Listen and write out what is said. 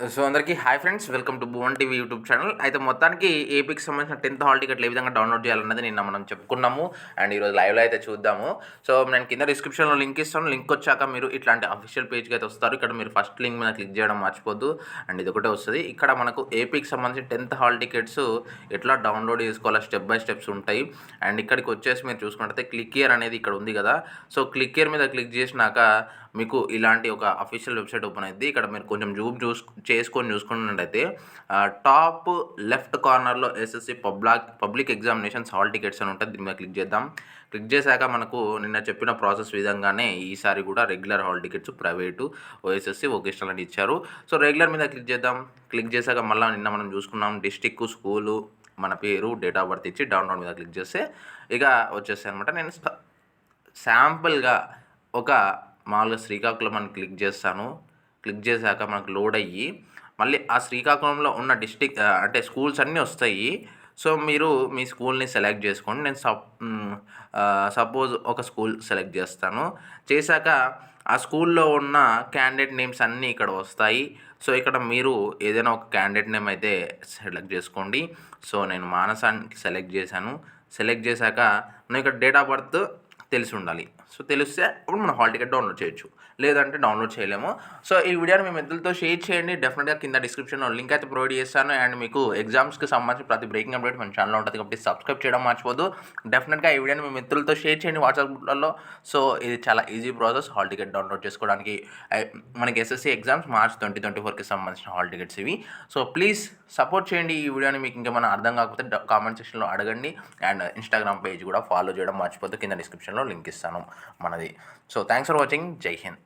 So అందరికీ hi friends, welcome to Bhuvan TV YouTube channel. అయితే మొత్తానికి ఏపీకి సంబంధించిన 10th హాల్ టికెట్లు ఏ విధంగా డౌన్లోడ్ చేయాలన్నది నిన్న మనం చెప్పుకున్నాము. అండ్ ఈరోజు లైవ్లో అయితే చూద్దాము. సో నేను కింద డిస్క్రిప్షన్లో లింక్ ఇస్తాను. లింక్ వచ్చాక మీరు ఇట్లాంటి అఫీషియల్ పేజ్కి అయితే వస్తారు. ఇక్కడ మీరు ఫస్ట్ లింక్ మీద క్లిక్ చేయడం మర్చిపోద్దు. అండ్ ఇది ఒకటే వస్తుంది. ఇక్కడ మనకు ఏపీకి సంబంధించి 10th హాల్ టికెట్స్ ఎట్లా డౌన్లోడ్ చేసుకోవాలో స్టెప్ బై స్టెప్స్ ఉంటాయి. అండ్ ఇక్కడికి వచ్చేసి మీరు చూసుకున్నట్టయితే క్లిక్ హియర్ అనేది ఇక్కడ ఉంది కదా. సో క్లిక్ హియర్ మీద క్లిక్ చేసినాక మీకు ఇలాంటి ఒక అఫీషియల్ వెబ్సైట్ ఓపెన్ అయింది. ఇక్కడ మీరు కొంచెం జూమ్ చూసుకున్నట్టయితే టాప్ లెఫ్ట్ కార్నర్లో SSC public examinations hall tickets అని ఉంటుంది. దీని మీద క్లిక్ చేద్దాం. క్లిక్ చేశాక మనకు నిన్న చెప్పిన ప్రాసెస్ విధంగానే ఈసారి కూడా regular hall tickets private, OSSC, vocational అని ఇచ్చారు. సో రెగ్యులర్ మీద క్లిక్ చేద్దాం. క్లిక్ చేశాక మళ్ళీ నిన్న మనం చూసుకున్నాం డిస్టిక్, స్కూలు, మన పేరు, డేట్ ఆఫ్ బర్త్ ఇచ్చి డౌన్లోడ్ మీద క్లిక్ చేస్తే ఇక వచ్చేస్తాయి అనమాట. నేను శాంపుల్గా ఒక మామూలుగా శ్రీకాకుళం అని క్లిక్ చేస్తాను. క్లిక్ చేశాక మనకు లోడ్ అయ్యి మళ్ళీ ఆ శ్రీకాకుళంలో ఉన్న డిస్టిక్ అంటే స్కూల్స్ అన్నీ వస్తాయి. సో మీరు మీ స్కూల్ని సెలెక్ట్ చేసుకోండి. నేను సపోజ్ ఒక స్కూల్ సెలెక్ట్ చేస్తాను. చేశాక ఆ స్కూల్లో ఉన్న క్యాండిడేట్ నేమ్స్ అన్నీ ఇక్కడ వస్తాయి. సో ఇక్కడ మీరు ఏదైనా ఒక క్యాండిడేట్ నేమ్ అయితే సెలెక్ట్ చేసుకోండి. సో నేను మానసానికి సెలెక్ట్ చేశాను. సెలెక్ట్ చేశాక నేను ఇక్కడ డేట్ ఆఫ్ బర్త్ తెలిసి ఉండాలి. సో తెలిస్తే అప్పుడు మనం హాల్ టికెట్ డౌన్లోడ్ చేయొచ్చు, లేదంటే డౌన్లోడ్ చేయలేము. సో ఈ వీడియోని మీ మిత్రులతో షేర్ చేయండి. డెఫినెట్గా కింద డిస్క్రిప్షన్లో లింక్ అయితే ప్రొవైడ్ చేస్తాను. అండ్ మీకు ఎగ్జామ్స్కి సంబంధించి ప్రతి బ్రేకింగ్ అప్డేట్ మన ఛానల్లో ఉంటుంది కాబట్టి సబ్స్క్రైబ్ చేయడం మర్చిపోదు. డెఫినెట్గా ఈ వీడియోని మీ మిత్రులతో షేర్ చేయండి వాట్సాప్ గ్రూప్లలో. సో ఇది చాలా easy process hall ticket download చేసుకోవడానికి. మనకి ఎస్ఎస్సి ఎగ్జామ్స్ మార్చ్ 2024కి సంబంధించిన హాల్ టికెట్స్ ఇవి. సో ప్లీజ్ సపోర్ట్ చేయండి ఈ వీడియోని. మీకు ఇంకేమైనా అర్థం కాకపోతే కామెంట్ సెక్షన్లో అడగండి. అండ్ ఇన్స్టాగ్రామ్ పేజ్ కూడా ఫాలో చేయడం మర్చిపోతే కింద డిస్క్రిప్షన్లో లింక్ ఇస్తాను మనది. So thanks for watching. జై హింద్.